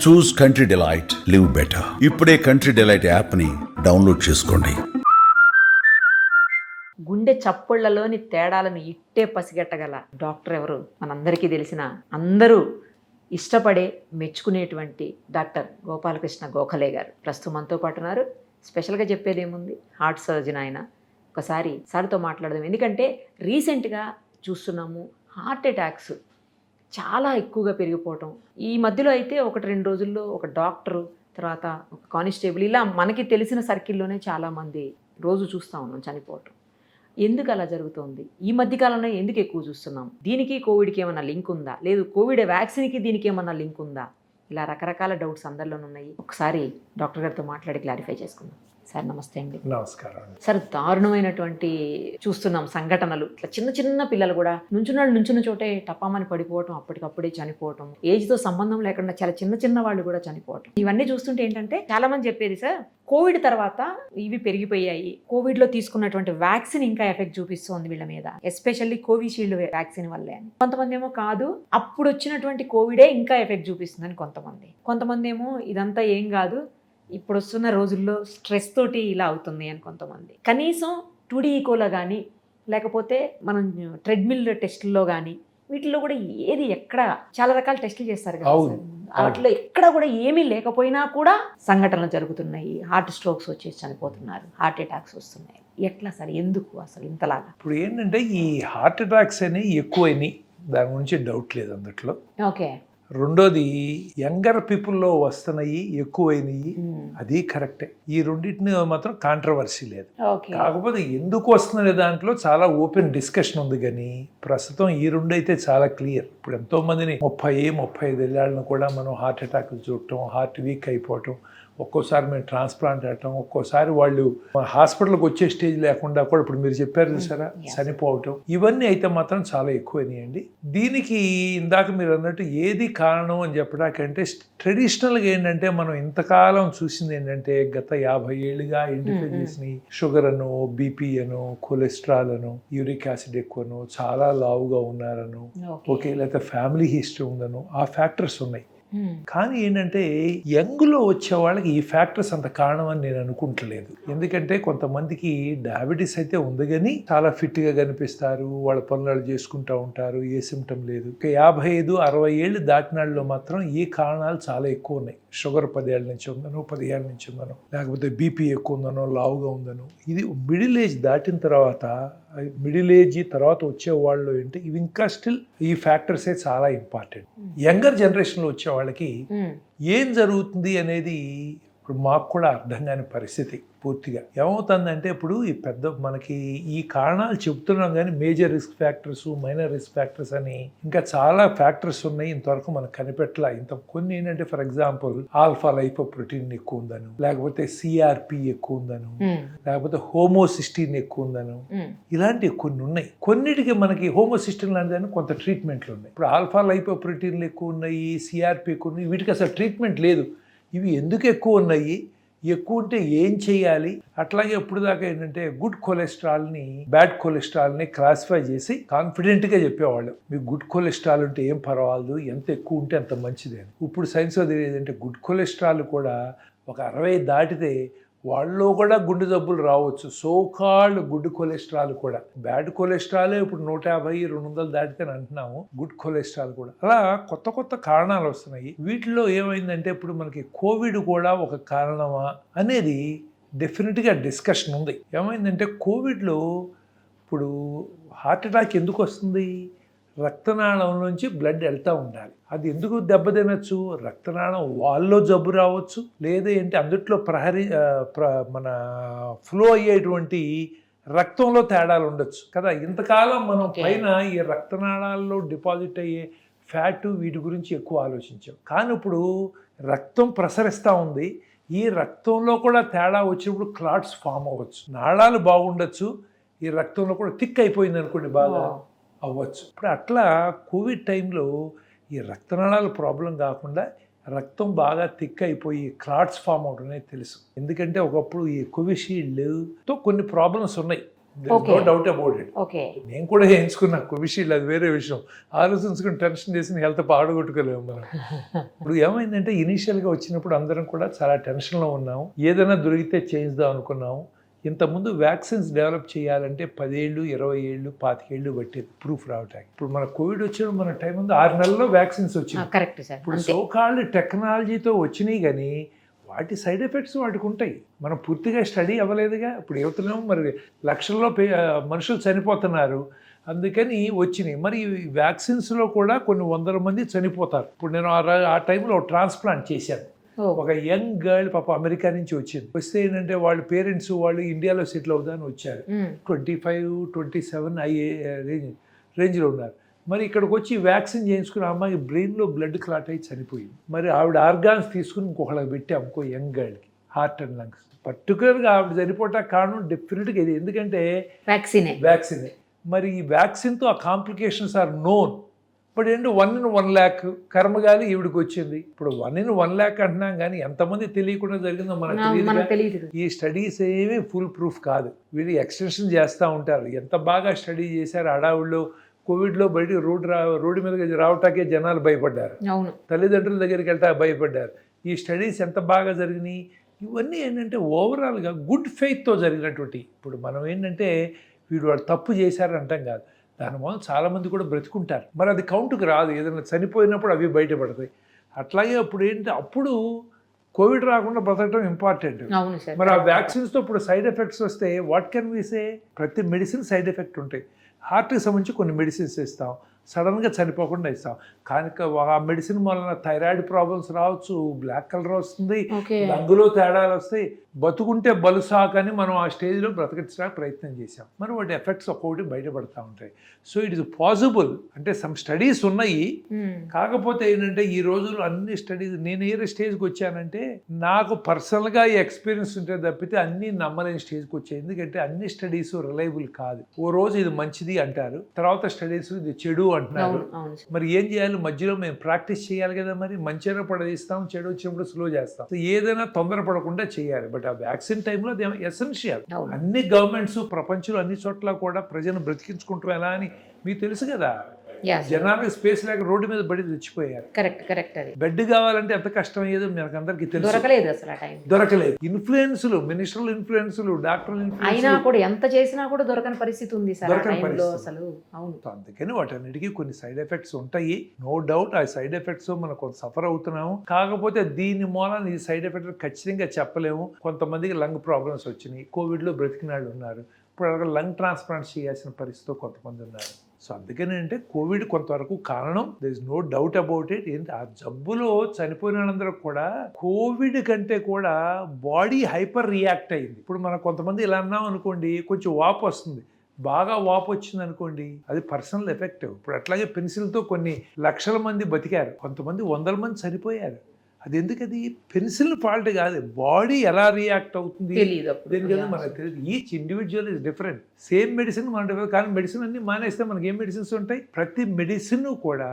చూస్ country delight, live better. ఇప్పుడే country delight యాప్ని download చేసుకోండి. గుండె చప్పుళ్లలోని తేడాలను ఇట్టే పసిగట్టగల డాక్టర్ ఎవరు? మనందరికీ తెలిసిన, అందరూ ఇష్టపడే, మెచ్చుకునేటువంటి డాక్టర్ గోపాలకృష్ణ గోఖలే గారు ప్రస్తుతం మనతో పాటు ఉన్నారు. స్పెషల్గా చెప్పేది ఏముంది, హార్ట్ సర్జన్ ఆయన. ఒకసారి సార్తో మాట్లాడదాం. ఎందుకంటే రీసెంట్గా చూస్తున్నాము హార్ట్ అటాక్స్ చాలా ఎక్కువగా పెరిగిపోవటం. ఈ మధ్యలో అయితే 1-2 రోజుల్లో ఒక డాక్టరు, తర్వాత ఒక కానిస్టేబుల్, ఇలా మనకి తెలిసిన సర్కిల్లోనే చాలామంది రోజు చూస్తూ ఉన్నాం చనిపోవటం. ఎందుకు అలా జరుగుతోంది? ఈ మధ్యకాలంలో ఎందుకు ఎక్కువ చూస్తున్నాం? దీనికి కోవిడ్కి ఏమన్నా లింక్ ఉందా? లేదు కోవిడ్ వ్యాక్సిన్కి దీనికి ఏమన్నా లింక్ ఉందా? ఇలా రకరకాల డౌట్స్ అందరిలోనూ ఉన్నాయి. ఒకసారి డాక్టర్ గారితో మాట్లాడి క్లారిఫై చేసుకుందాం. సార్ నమస్తే అండి. నమస్కారం. సార్, దారుణమైనటువంటి చూస్తున్నాం సంఘటనలు. ఇట్లా చిన్న చిన్న పిల్లలు కూడా నుంచున్న చోటే టపామని పడిపోవటం, అప్పటికప్పుడే చనిపోవటం, ఏజ్తో సంబంధం లేకుండా చాలా చిన్న చిన్న వాళ్ళు కూడా చనిపోవటం. ఇవన్నీ చూస్తుంటే ఏంటంటే చాలా మంది చెప్పేది, సార్ కోవిడ్ తర్వాత ఇవి పెరిగిపోయాయి, కోవిడ్లో తీసుకున్నటువంటి వ్యాక్సిన్ ఇంకా ఎఫెక్ట్ చూపిస్తోంది వీళ్ళ మీద, ఎస్పెషల్లీ కోవిషీల్డ్ వ్యాక్సిన్ వల్లే అని. కొంతమంది ఏమో కాదు, అప్పుడు వచ్చినటువంటి కోవిడే ఇంకా ఎఫెక్ట్ చూపిస్తుందని కొంతమంది ఏమో ఇదంతా ఏం కాదు, ఇప్పుడు వస్తున్న రోజుల్లో స్ట్రెస్ తోటి ఇలా అవుతుంది అని కొంతమంది. కనీసం 2D ఈకోలో కానీ, లేకపోతే మనం ట్రెడ్మిల్ టెస్టుల్లో కానీ, వీటిల్లో కూడా ఏది ఎక్కడ చాలా రకాల టెస్టులు చేస్తారు కదా, వాటిలో ఎక్కడ కూడా ఏమీ లేకపోయినా కూడా సంఘటనలు జరుగుతున్నాయి. హార్ట్ స్ట్రోక్స్ వచ్చేసి చనిపోతున్నారు, హార్ట్ అటాక్స్ వస్తున్నాయి. ఎట్లా సార్, ఎందుకు అసలు ఇంతలాగా? ఇప్పుడు ఏంటంటే ఈ హార్ట్ అటాక్స్ అని ఎక్కువైనాయి, దాని గురించి డౌట్ లేదు అందుట్లో. ఓకే. రెండోది యంగర్ పీపుల్లో వస్తున్నాయి, ఎక్కువైనాయి, అది కరెక్టే. ఈ రెండింటిని మాత్రం కాంట్రవర్సీ లేదు. కాకపోతే ఎందుకు వస్తున్నది దాంట్లో చాలా ఓపెన్ డిస్కషన్ ఉంది. కానీ ప్రస్తుతం ఈ రెండు అయితే చాలా క్లియర్. ఇప్పుడు ఎంతో మందిని 30-35 ఏళ్ళను కూడా మనం హార్ట్ అటాక్ చూడటం, హార్ట్ వీక్ అయిపోవటం, ఒక్కోసారి మేము ట్రాన్స్ప్లాంట్ అవ్వటం, ఒక్కోసారి వాళ్ళు హాస్పిటల్కి వచ్చే స్టేజ్ లేకుండా కూడా ఇప్పుడు మీరు చెప్పారు చూసారా చనిపోవటం, ఇవన్నీ అయితే మాత్రం చాలా ఎక్కువైనాయండి. దీనికి ఇందాక మీరు అన్నట్టు ఏది కారణం అని చెప్పడానికంటే ట్రెడిషనల్గా ఏంటంటే మనం ఇంతకాలం చూసింది ఏంటంటే గత 50 ఏళ్ళుగా ఐడెంటిఫై చేసిన షుగర్ అను, బీపీ అను, కొలెస్ట్రాల్ అను, యూరిక్ యాసిడ్ ఎక్కువను, చాలా లావుగా ఉన్నారను, ఓకే, లేకపోతే ఫ్యామిలీ హిస్టరీ ఉందను, ఆ ఫ్యాక్టర్స్ ఉన్నాయి. కానీ ఏంటంటే యంగ్లో వచ్చే వాళ్ళకి ఈ ఫ్యాక్టర్స్ అంత కారణం అని నేను అనుకుంటలేదు. ఎందుకంటే కొంతమందికి డయాబెటీస్ అయితే ఉంది కానీ చాలా ఫిట్గా కనిపిస్తారు, వాళ్ళ పనులు చేసుకుంటూ ఉంటారు, ఏ సిమ్టమ్ లేదు. 55-60 ఏళ్ళు దాటిన వాళ్ళలో మాత్రం ఈ కారణాలు చాలా ఎక్కువ ఉన్నాయి. షుగర్ 10 ఏళ్ళ నుంచి ఉందనో, 10 ఏళ్ళ నుంచి ఉందనో, లేకపోతే బీపీ ఎక్కువ ఉందనో, లావుగా ఉందనో. ఇది మిడిల్ ఏజ్ దాటిన తర్వాత, మిడిల్ ఏజ్ తర్వాత వచ్చే వాళ్ళు ఏంటి, ఇవి ఇంకా స్టిల్ ఈ ఫ్యాక్టర్సే చాలా ఇంపార్టెంట్. యంగర్ జనరేషన్లో వచ్చే వాళ్ళకి ఏం జరుగుతుంది అనేది ఇప్పుడు మాకు కూడా అర్థం కాని పరిస్థితి. పూర్తిగా ఏమవుతుందంటే ఇప్పుడు ఈ మనకి ఈ కారణాలు చెప్తున్నాం కానీ major risk factors, minor risk factors అని ఇంకా చాలా ఫ్యాక్టర్స్ ఉన్నాయి. ఇంతవరకు మనకు కనిపెట్టలా. కొన్ని ఏంటంటే ఫర్ ఎగ్జాంపుల్ ఆల్ఫా లైపోప్రోటీన్ ఎక్కువ ఉందను, లేకపోతే సిఆర్పి ఎక్కువ ఉందను, లేకపోతే హోమోసిస్టిన్ ఎక్కువ ఉందను, ఇలాంటివి కొన్ని ఉన్నాయి. కొన్నిటికి మనకి హోమోసిస్టిన్ లాంటిదని కొంత ట్రీట్మెంట్లు ఉన్నాయి. ఇప్పుడు ఆల్ఫా లైపోప్రోటీన్లు ఎక్కువ ఉన్నాయి, సిఆర్పి ఎక్కువ ఉన్నాయి, వీటికి అసలు ట్రీట్మెంట్ లేదు. ఇవి ఎందుకు ఎక్కువ ఉన్నాయి, ఎక్కువ ఉంటే ఏం చేయాలి? అట్లాగే ఇప్పుడు దాకా ఏంటంటే గుడ్ కొలెస్ట్రాల్ని, బ్యాడ్ కొలెస్ట్రాల్ని క్లాసిఫై చేసి కాన్ఫిడెంట్గా చెప్పేవాళ్ళు, మీకు గుడ్ కొలెస్ట్రాల్ ఉంటే ఏం పర్వాలేదు, ఎంత ఎక్కువ ఉంటే అంత మంచిది అని. ఇప్పుడు సైన్స్లో తెలియదు ఏంటంటే గుడ్ కొలెస్ట్రాల్ కూడా ఒక 60 దాటితే వాళ్ళలో కూడా గుండె జబ్బులు రావచ్చు. సోకాల్డ్ గుడ్ కొలెస్ట్రాల్ కూడా. బ్యాడ్ కొలెస్ట్రాలే ఇప్పుడు 150-200 దాటితే అంటున్నాము, గుడ్ కొలెస్ట్రాల్ కూడా. అలా కొత్త కొత్త కారణాలు వస్తున్నాయి. వీటిలో ఏమైందంటే ఇప్పుడు మనకి కోవిడ్ కూడా ఒక కారణమా అనేది డెఫినెట్గా డిస్కషన్ ఉంది. ఏమైందంటే కోవిడ్లో ఇప్పుడు హార్ట్ అటాక్ ఎందుకు వస్తుంది? రక్తనాళం నుంచి బ్లడ్ వెళ్తూ ఉండాలి. అది ఎందుకు దెబ్బతినచ్చు? రక్తనాళం వాళ్ళలో జబ్బు రావచ్చు, లేదా ఏంటి అందుట్లో మన ఫ్లో అయ్యేటువంటి రక్తంలో తేడాలు ఉండొచ్చు కదా. ఇంతకాలం మనం పైన ఈ రక్తనాళాల్లో డిపాజిట్ అయ్యే ఫ్యాట్ వీటి గురించి ఎక్కువ ఆలోచించాం. కానీ ఇప్పుడు రక్తం ప్రసరిస్తూ ఉంది, ఈ రక్తంలో కూడా తేడా వచ్చినప్పుడు క్లాట్స్ ఫామ్ అవ్వచ్చు. నాళాలు బాగుండొచ్చు, ఈ రక్తంలో కూడా థిక్ అయిపోయింది అనుకోండి, బాగా అవ్వచ్చు. ఇప్పుడు అట్లా కోవిడ్ టైంలో ఈ రక్తనాళాల ప్రాబ్లం కాకుండా రక్తం బాగా థిక్ అయిపోయి క్లాట్స్ ఫామ్ అవడం అనేది తెలుసు. ఎందుకంటే ఒకప్పుడు ఈ కోవిషీల్డ్తో కొన్ని ప్రాబ్లమ్స్ ఉన్నాయి. No Okay. Doubt about it. Okay. నేను కూడా వేయించుకున్నా కోవిషీల్డ్, అది వేరే విషయం. ఆలోచించుకుని టెన్షన్ చేసి హెల్త్ పాడగొట్టుకోలేము మనం. ఇప్పుడు ఏమైందంటే ఇనీషియల్గా వచ్చినప్పుడు అందరం కూడా చాలా టెన్షన్లో ఉన్నాము, ఏదైనా దొరికితే చేయిద్దాం అనుకున్నాము. ఇంతకుముందు వ్యాక్సిన్స్ డెవలప్ చేయాలంటే 10 ఏళ్ళు 20 ఏళ్ళు 25 ఏళ్ళు పట్టేది ప్రూఫ్ రావటానికి. ఇప్పుడు మన కోవిడ్ వచ్చినప్పుడు మన టైం ఉంది 6 నెలల్లో వ్యాక్సిన్స్ వచ్చింది. Correct sir. ఇప్పుడు సోకాల్డ్ టెక్నాలజీతో వచ్చినాయి కానీ వాటి సైడ్ ఎఫెక్ట్స్ వాటికి ఉంటాయి. మనం పూర్తిగా స్టడీ అవ్వలేదుగా. ఇప్పుడు యువతలేమో మరి లక్షల్లో మనుషులు చనిపోతున్నారు, అందుకని వచ్చినాయి. మరి ఈ వ్యాక్సిన్స్లో కూడా కొన్ని 100 మంది చనిపోతారు. ఇప్పుడు నేను ఆ టైంలో ట్రాన్స్ప్లాంట్ చేశాను. ఒక యంగ్ గర్ల్ పాప అమెరికా నుంచి వచ్చింది. వస్తే ఏంటంటే వాళ్ళ పేరెంట్స్ వాళ్ళు ఇండియాలో సెటిల్ అవుదాని వచ్చారు. 25, 27 అయ్యే రేంజ్లో ఉన్నారు. మరి ఇక్కడికి వచ్చి వ్యాక్సిన్ చేయించుకుని అమ్మాయి బ్రెయిన్లో బ్లడ్ క్లాట్ అయ్యి చనిపోయింది. మరి ఆవిడ ఆర్గాన్స్ తీసుకుని ఇంకొకళ్ళకి పెట్టాం, ఇంకో యంగ్ గర్ల్కి, హార్ట్ అండ్ లంగ్స్. పర్టికులర్గా ఆవిడ చనిపోవటానికి కారణం డెఫినెట్గా ఇది, ఎందుకంటే వ్యాక్సినే. మరి ఈ వ్యాక్సిన్తో ఆ కాంప్లికేషన్స్ ఆర్ నోన్. ఇప్పుడు ఏంటి 1 in 1 lakh కర్మగాలి ఈవిడికి వచ్చింది. ఇప్పుడు 1 in 1 lakh అంటున్నాం కానీ ఎంతమంది తెలియకుండా జరిగిందో మనకు తెలియదు. ఈ స్టడీస్ ఏమీ ఫుల్ ప్రూఫ్ కాదు, వీళ్ళు ఎక్స్టెన్షన్ చేస్తూ ఉంటారు. ఎంత బాగా స్టడీ చేశారు హడావుల్లో. కోవిడ్లో బయట రోడ్డు మీద రావటాకే జనాలు భయపడ్డారు, తల్లిదండ్రుల దగ్గరికి వెళ్తా భయపడ్డారు. ఈ స్టడీస్ ఎంత బాగా జరిగినాయి. ఇవన్నీ ఏంటంటే ఓవరాల్గా గుడ్ ఫెయిత్తో జరిగినటువంటి. ఇప్పుడు మనం ఏంటంటే వాళ్ళు తప్పు చేశారు అంటాం కాదు, దానివల్ల చాలామంది కూడా బ్రతుకుంటారు. మరి అది కౌంటుకు రాదు, ఏదైనా చనిపోయినప్పుడు అవి బయటపడతాయి. అట్లాగే అప్పుడు అప్పుడు కోవిడ్ రాకుండా బ్రతకడం ఇంపార్టెంట్. మరి ఆ వ్యాక్సిన్స్తో ఇప్పుడు సైడ్ ఎఫెక్ట్స్ వస్తే వాట్ కెన్ వి సే? ప్రతి మెడిసిన్ సైడ్ ఎఫెక్ట్ ఉంటాయి. హార్ట్కి సంబంధించి కొన్ని మెడిసిన్స్ ఇస్తాం, సడన్గా చనిపోకుండా ఇస్తాం. కానీ ఆ మెడిసిన్ వలన థైరాయిడ్ ప్రాబ్లమ్స్ రావచ్చు, బ్లాక్ కలర్ వస్తుంది, లంగులో తేడాలు వస్తాయి. బతుకుంటే బలుసాక్ అని మనం ఆ స్టేజ్లో బ్రతకడానికి ప్రయత్నం చేసాం. మరి వాటి ఎఫెక్ట్స్ ఒక్కొక్కటి బయటపడతా ఉంటాయి. So it is possible. అంటే సమ్ స్టడీస్ ఉన్నాయి, కాకపోతే ఏంటంటే ఈ రోజుల్లో అన్ని స్టడీస్, నేను ఏ స్టేజ్కి వచ్చానంటే నాకు పర్సనల్గా ఈ ఎక్స్పీరియన్స్ ఉంటే తప్పితే అన్నీ నమ్మలేని స్టేజ్కి వచ్చాయి. ఎందుకంటే అన్ని స్టడీస్ రిలయబుల్ కాదు. ఓ రోజు ఇది మంచిది అంటారు, తర్వాత స్టడీస్ ఇది చెడు అంటున్నారు. మరి ఏం చేయాలి? మధ్యలో మేము ప్రాక్టీస్ చేయాలి కదా. మరి మంచి అయినప్పుడు ఇస్తాం, చెడు వచ్చినప్పుడు స్లో చేస్తాం. ఏదైనా తొందరపడకుండా చేయాలి. బట్ ఆ వ్యాక్సిన్ టైంలో అది ఎసెన్షియల్. అన్ని గవర్నమెంట్స్ ప్రపంచంలో అన్ని చోట్ల కూడా ప్రజలను బ్రతికించుకుంటాం ఎలా అని మీకు తెలుసు కదా. జనాలకు స్పేస్ లేక రోడ్డు మీద బడి తెచ్చిపోయారు. కరెక్ట్. బెడ్ కావాలంటే ఎంత కష్టం అయ్యేదో మనకు అందరికీ తెలుసు. దొరకలేదు. ఇన్ఫ్లుయెన్సులు, మినిస్టర్ల ఇన్ఫ్లుయెన్సులు, డాక్టర్ల అయినా కూడా ఎంత చేసినా కూడా దొరకని పరిస్థితి ఉంది సార్ అసలు. అవును. అందుకని వాటన్నిటికీ కొన్ని సైడ్ ఎఫెక్ట్స్ ఉంటాయి, నో డౌట్. ఆ సైడ్ ఎఫెక్ట్స్ మనం కొంత సఫర్ అవుతున్నాము. కాకపోతే దీని మూలాన ఈ సైడ్ ఎఫెక్ట్ ఖచ్చితంగా చెప్పలేము. కొంతమందికి లంగ్ ప్రాబ్లమ్స్ వచ్చినాయి, కోవిడ్లో బ్రతికిన వాళ్ళు ఉన్నారు. ఇప్పుడు లంగ్ ట్రాన్స్ప్లాంట్ చేయాల్సిన పరిస్థితితో కొంతమంది ఉన్నారు. సో అందుకని అంటే కోవిడ్ కొంతవరకు కారణం, there is no doubt about it. ఏంటి ఆ జబ్బులో చనిపోయిన వాళ్ళందరూ కూడా కోవిడ్ కంటే కూడా బాడీ హైపర్ రియాక్ట్ అయింది. ఇప్పుడు మనం కొంతమంది ఇలా అన్నాం అనుకోండి, కొంచెం వాపు వస్తుంది, బాగా వాపు వచ్చింది అనుకోండి, అది పర్సనల్ ఎఫెక్ట్. ఇప్పుడు అట్లాగే పెన్సిల్తో కొన్ని లక్షల మంది బతికారు, కొంతమంది 100 మంది చనిపోయారు. అది ఎందుకది? పెన్సిల్ ఫాల్ట్ కాదు, బాడీ ఎలా రియాక్ట్ అవుతుంది దేనికన్నా మనకు తెలియదు. Each individual is different. Same medicine మన డిఫరెంట్, కానీ మెడిసిన్ అన్ని మానేస్తే మనకి ఏం మెడిసిన్స్ ఉంటాయి? ప్రతి మెడిసిన్ కూడా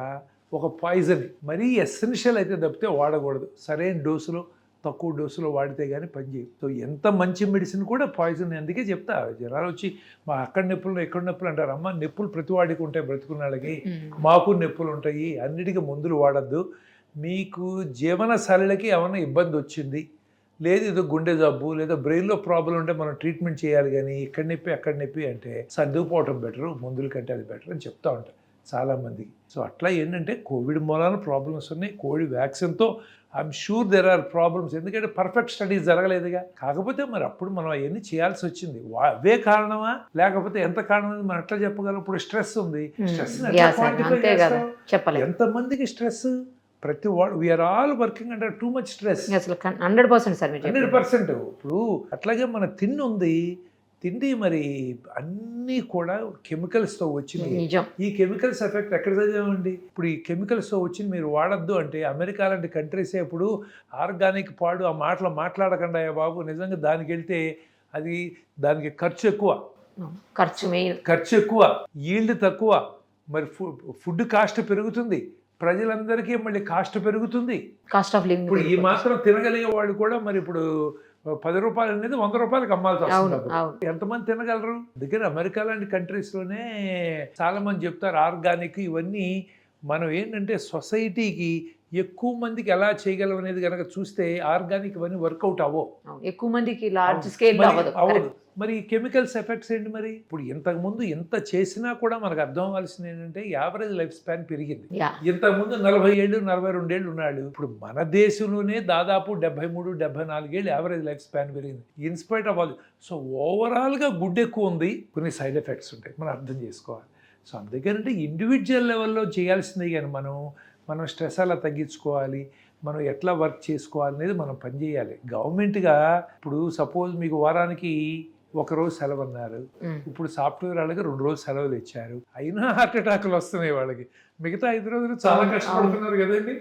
ఒక పాయిజన్. మరీ ఎసెన్షియల్ అయితే తప్పితే వాడకూడదు. సరైన డోసులో, తక్కువ డోసులో వాడితే కానీ పనిచేయదు. సో ఎంత మంచి మెడిసిన్ కూడా పాయిజన్. అందుకే చెప్తా, జనాలు వచ్చి మా అక్కడ నొప్పులు ఎక్కడ నొప్పులు అంటారు. అమ్మ, నొప్పులు ప్రతి వాడికి ఉంటాయి, బ్రతుకున్న వాళ్ళకి. మాకు నొప్పులు ఉంటాయి, అన్నిటికీ మందులు వాడద్దు. మీకు జీవన శైలికి ఏమైనా ఇబ్బంది వచ్చింది, లేదు ఏదో గుండె జబ్బు లేదా బ్రెయిన్లో ప్రాబ్లం ఉంటే మనం ట్రీట్మెంట్ చేయాలి, కానీ ఇక్కడ నొప్పి అక్కడ నొప్పి అంటే సర్దుకుపోవటం బెటరు, మందుల కంటే అది బెటర్ అని చెప్తా ఉంటారు చాలామందికి. సో అట్లా ఏంటంటే కోవిడ్ మూలాన ప్రాబ్లమ్స్ ఉన్నాయి. కోవిడ్ వ్యాక్సిన్తో I'm sure there are problems, ఎందుకంటే పర్ఫెక్ట్ స్టడీస్ జరగలేదుగా. కాకపోతే మరి అప్పుడు మనం అవన్నీ చేయాల్సి వచ్చింది. అవే కారణమా లేకపోతే ఎంత కారణం మనం ఎట్లా చెప్పగలం? ఇప్పుడు స్ట్రెస్ ఉంది, స్ట్రెస్ ఎంతమందికి స్ట్రెస్? ప్రతి వాడు we are all working under too much stress. 100%. ఇప్పుడు అట్లాగే మన తిండి ఉంది, తిండి మరి అన్నీ కూడా కెమికల్స్తో వచ్చింది. ఈ కెమికల్స్ ఎఫెక్ట్ ఎక్కడ చదివామండి? ఇప్పుడు ఈ కెమికల్స్తో వచ్చి మీరు వాడద్దు అంటే అమెరికా లాంటి కంట్రీసే ఇప్పుడు ఆర్గానిక్ పాడు ఆ మాటలు మాట్లాడకుండా బాబు, నిజంగా దానికి వెళ్తే అది దానికి ఖర్చు ఎక్కువ, ఈల్డ్ తక్కువ, మరి ఫుడ్ కాస్ట్ పెరుగుతుంది, ప్రజలందరికీ మళ్ళీ కాస్ట్ పెరుగుతుంది, కాస్ట్ ఆఫ్ లివింగ్. ఇప్పుడు ఈ మాత్రం తినగలిగే వాళ్ళు కూడా మరి ఇప్పుడు రూపాయలు అనేది 100 రూపాయలకి అమ్మాల్సి వస్తుంది అవును అప్పుడు. అవును ఎంతమంది తినగలరు? అందుకని అమెరికా లాంటి కంట్రీస్లోనే చాలా మంది చెప్తారు ఆర్గానిక్ ఇవన్నీ. మనం ఏంటంటే సొసైటీకి ఎక్కువ మందికి ఎలా చేయగలం అనేది కనుక చూస్తే ఆర్గానిక్ ఇవన్నీ వర్కౌట్ అవ్వవు. అవును. ఎక్కువ మందికి లార్జ్ స్కేల్ మరి అవ్వదు. అవ్వదు. మరి కెమికల్స్ ఎఫెక్ట్స్ ఏంటి? మరి ఇప్పుడు ఇంతకుముందు ఎంత చేసినా కూడా మనకు అర్థం అవ్వాల్సింది ఏంటంటే యావరేజ్ లైఫ్ స్పాన్ పెరిగింది. యా ఇంతకుముందు 40 ఏళ్ళు 42 ఏళ్ళు ఉన్నాడు. ఇప్పుడు మన దేశంలోనే దాదాపు 73 74 ఏళ్ళు యావరేజ్ లైఫ్ స్పాన్ పెరిగింది ఇన్స్పైట్ ఆఫ్ ఆల్. సో ఓవరాల్గా గుడ్ ఎక్కువ ఉంది, కొన్ని సైడ్ ఎఫెక్ట్స్ ఉంటాయి, మనం అర్థం చేసుకోవాలి. సో అందుకనంటే ఇండివిజువల్ లెవెల్లో చేయాల్సిందే కానీ మనం స్ట్రెస్ అలా తగ్గించుకోవాలి, మనం ఎట్లా వర్క్ చేసుకోవాలి అనేది మనం పనిచేయాలి. గవర్నమెంట్గా ఇప్పుడు సపోజ్ మీకు వారానికి 1 రోజు సెలవు అన్నారు, ఇప్పుడు సాఫ్ట్వేర్ వాళ్ళకి 2 రోజులు సెలవులు ఇచ్చారు, అయినా హార్ట్ అటాక్లు వస్తున్నాయి వాళ్ళకి. మిగతా 5 రోజులు చాలా కష్టపడుతున్నారు కదండి.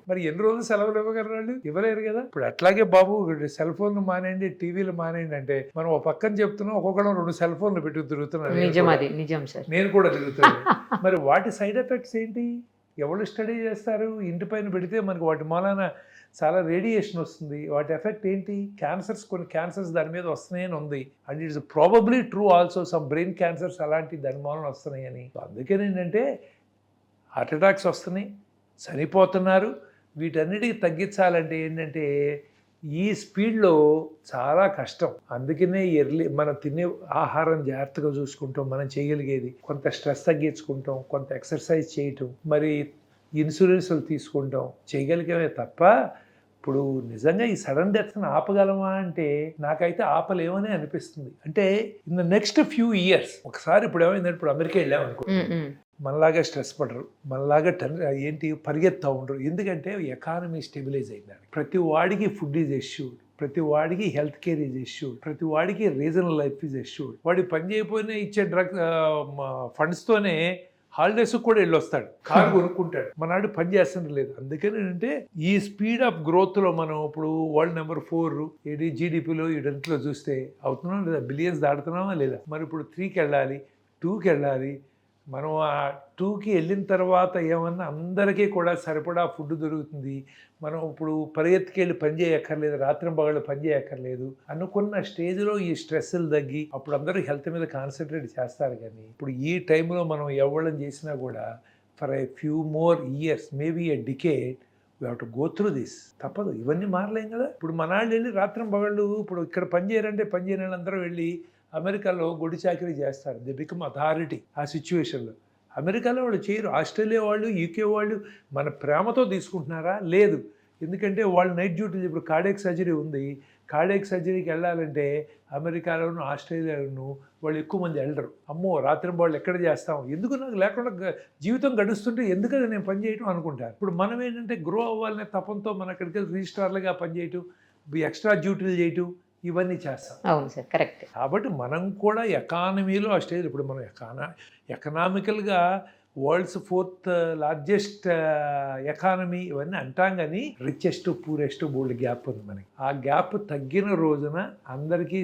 మరి ఎన్ని రోజులు సెలవులు ఇవ్వగలరు వాళ్ళు? ఇవ్వలేరు కదా. ఇప్పుడు అట్లాగే బాబు సెల్ ఫోన్లు మానేయండి, టీవీలు మానేయండి అంటే మనం ఒక పక్కన చెప్తున్నాం, ఒక్కొక్కరు 2 సెల్ ఫోన్లు పెట్టి తిరుగుతున్నారు. నిజం, అది నిజం సార్. నేను కూడా తిరుగుతాను. మరి వాటి సైడ్ ఎఫెక్ట్స్ ఏంటి? ఎవరు స్టడీ చేస్తారు? ఇంటి పైన పెడితే మనకి వాటి మూలాన చాలా రేడియేషన్ వస్తుంది. వాటి ఎఫెక్ట్ ఏంటి? క్యాన్సర్స్, కొన్ని క్యాన్సర్స్ దాని మీద వస్తున్నాయని ఉంది. And it's probably true also, some brain cancers అలాంటి దాని మూలన వస్తున్నాయని. అందుకని ఏంటంటే హార్ట్ అటాక్స్ వస్తున్నాయి, చనిపోతున్నారు. వీటన్నిటికీ తగ్గించాలంటే ఏంటంటే ఈ స్పీడ్లో చాలా కష్టం. అందుకనే మనం తినే ఆహారం జాగ్రత్తగా చూసుకుంటాం, మనం చేయగలిగేది కొంత స్ట్రెస్ తగ్గించుకుంటాం, కొంత ఎక్సర్సైజ్ చేయటం, మరి ఇన్సూరెన్స్లు తీసుకుంటాం, చేయగలిగేవే తప్ప ఇప్పుడు నిజంగా ఈ సడన్ డెత్ని ఆపగలమా అంటే నాకైతే ఆపలేమని అనిపిస్తుంది. అంటే in the next few years ఒకసారి ఇప్పుడు ఏమైందంటే, ఇప్పుడు అమెరికా వెళ్ళామనుకో, మనలాగా స్ట్రెస్ పడరు, మనలాగా పరిగెత్తా ఉండరు. ఎందుకంటే ఎకానమీ స్టెబిలైజ్ అయిందండి. ప్రతి వాడికి ఫుడ్ ఈజ్ ఎష్యూర్డ్, ప్రతి వాడికి హెల్త్ కేర్ ఈజ్ ఎష్యూర్డ్, ప్రతి వాడికి రీజనల్ లైఫ్ ఈజ్ ఎష్యూర్డ్. వాడి పని చేయకపోయినా ఇచ్చే ఫండ్స్తోనే హాలిడేస్ కూడా వెళ్ళొస్తాడు, కారు కొనుక్కుంటాడు. మనాడు పని చేస్తుంది లేదు. అందుకని ఏంటంటే ఈ స్పీడ్ ఆఫ్ గ్రోత్లో మనం ఇప్పుడు వరల్డ్ నెంబర్ 4 ఏది జీడిపిలో వీటంట్లో చూస్తే అవుతున్నాం లేదా? బిలియన్స్ దాడుతున్నామా లేదా? మరి ఇప్పుడు 3కి వెళ్ళాలి, 2కి వెళ్ళాలి. మనం ఆ 2కి వెళ్ళిన తర్వాత ఏమన్నా అందరికీ కూడా సరిపడా ఫుడ్ దొరుకుతుంది. మనం ఇప్పుడు పరిగెత్తుకెళ్ళి పని చేయక్కర్లేదు, రాత్రింపగళ్ళు పని చేయక్కర్లేదు అనుకున్న స్టేజ్లో ఈ స్ట్రెస్లు తగ్గి అప్పుడు అందరూ హెల్త్ మీద కాన్సన్ట్రేట్ చేస్తారు. కానీ ఇప్పుడు ఈ టైంలో మనం ఎవళ్ళని చేసినా కూడా for a few more years, maybe a decade, we have to go through this. తప్పదు, ఇవన్నీ మారలేం కదా. ఇప్పుడు మనాళ్ళు వెళ్ళి రాత్రింపగళ్ళు ఇప్పుడు ఇక్కడ పని చేయరంటే పని చేయని వాళ్ళందరూ వెళ్ళి అమెరికాలో గొడ్డు చాకరీ చేస్తారు. దే బికమ్ అథారిటీ ఆ సిచ్యువేషన్లో. అమెరికాలో వాళ్ళు చేయరు. ఆస్ట్రేలియా వాళ్ళు, యూకే వాళ్ళు మన ప్రేమతో తీసుకుంటున్నారా? లేదు. ఎందుకంటే వాళ్ళు నైట్ డ్యూటీలు, ఇప్పుడు కార్డియాక్ సర్జరీ ఉంది, కార్డియాక్ సర్జరీకి వెళ్ళాలంటే అమెరికాలోను ఆస్ట్రేలియాలోను వాళ్ళు ఎక్కువ మంది వెళ్ళరు. అమ్మో రాత్రి వాళ్ళు ఎక్కడ చేస్తాం, ఎందుకు నాకు లేకుండా జీవితం గడుస్తుంటే ఎందుకని నేను పని చేయటం అనుకుంటారు. ఇప్పుడు మనం ఏంటంటే గ్రో అవ్వాలనే తపంతో మన అక్కడికి వెళ్ళి రిజిస్ట్రార్లుగా పనిచేయటం, ఎక్స్ట్రా డ్యూటీలు చేయటం, ఇవన్నీ చేస్తాం. అవును సార్, కరెక్ట్. కాబట్టి మనం కూడా ఎకానమీలో ఆ స్టేజ్, ఇప్పుడు మనం ఎకనామికల్గా వరల్డ్స్ 4th లార్జెస్ట్ ఎకానమీ ఇవన్నీ అంటాం, కానీ రిచెస్ట్ పూరెస్ట్ బోల్డ్ గ్యాప్ ఉంది మనకి. ఆ గ్యాప్ తగ్గిన రోజున అందరికీ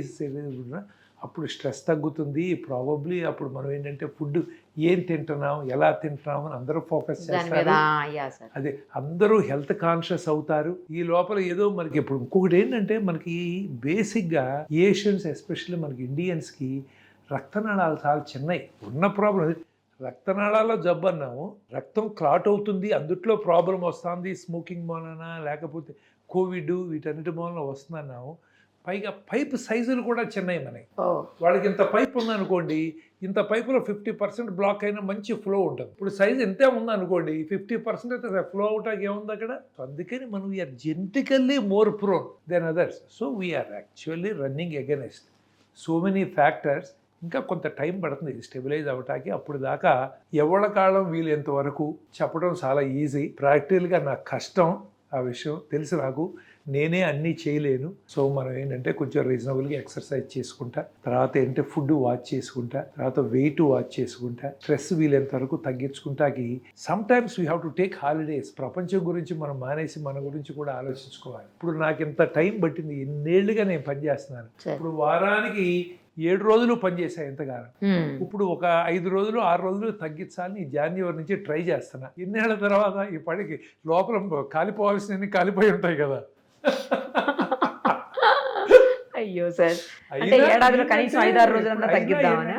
అప్పుడు స్ట్రెస్ తగ్గుతుంది. ప్రాబబ్లీ అప్పుడు మనం ఏంటంటే ఫుడ్ ఏం తింటున్నాం, ఎలా తింటున్నాం అని అందరూ ఫోకస్ చేస్తారు. అదే అందరూ హెల్త్ కాన్షియస్ అవుతారు. ఈ లోపల ఏదో మనకి ఇప్పుడు ఇంకొకటి ఏంటంటే మనకి బేసిక్గా ఏషియన్స్, ఎస్పెషల్లీ మనకి ఇండియన్స్కి రక్తనాళాలు చాలా చిన్నవి. ఉన్న ప్రాబ్లం రక్తనాళాల్లో జబ్బు అన్నాము, రక్తం క్లాట్ అవుతుంది, అందుట్లో ప్రాబ్లం వస్తుంది, స్మోకింగ్ మూలన లేకపోతే కోవిడ్ వీటన్నిటి మూలన వస్తుందన్నాము. పైగా పైప్ సైజులు కూడా చిన్నవి మనకి. వాళ్ళకి ఇంత పైప్ ఉందనుకోండి, ఇంత పైపులో 50% బ్లాక్ అయినా మంచి ఫ్లో ఉంటుంది. ఇప్పుడు సైజ్ ఎంతే ఉందనుకోండి, 50% అయితే ఫ్లో అవటానికి ఏముంది అక్కడ. అందుకని మనం we are genetically more prone than others. So we are actually running against so many factors. ఇంకా కొంత టైం పడుతుంది స్టెబిలైజ్ అవ్వటానికి. అప్పుడు దాకా ఎవరి కాలం వీలైనంత వరకు చెప్పడం చాలా ఈజీ. ప్రాక్టికల్గా నాకు కష్టం, ఆ విషయం తెలుసు నాకు, నేనే అన్నీ చేయలేను. సో మనం ఏంటంటే కొంచెం రీజనబుల్గా ఎక్సర్సైజ్ చేసుకుంటా, తర్వాత ఏంటంటే ఫుడ్ వాచ్ చేసుకుంటా, తర్వాత వెయిట్ వాచ్ చేసుకుంటా, స్ట్రెస్ వీలైనంత వరకు తగ్గించుకుంటాకి sometimes we have to take holidays. ప్రపంచం గురించి మనం మానేసి మన గురించి కూడా ఆలోచించుకోవాలి. ఇప్పుడు నాకు ఇంత టైం పట్టింది, ఎన్నేళ్లుగా నేను పనిచేస్తున్నాను. ఇప్పుడు వారానికి 7 రోజులు పనిచేసా ఎంతగానో. ఇప్పుడు ఒక 5 రోజులు 6 రోజులు తగ్గించాలని జాన్యువరి నుంచి ట్రై చేస్తున్నా. ఎన్నేళ్ల తర్వాత ఈ పనికి లోపల కాలిపోవాల్సినవి కాలిపోయి ఉంటాయి కదా. అయ్యో సార్, అంటే ఏడాదిలో కనీసం 5-6 రోజులన్నా తగ్గిద్దామని.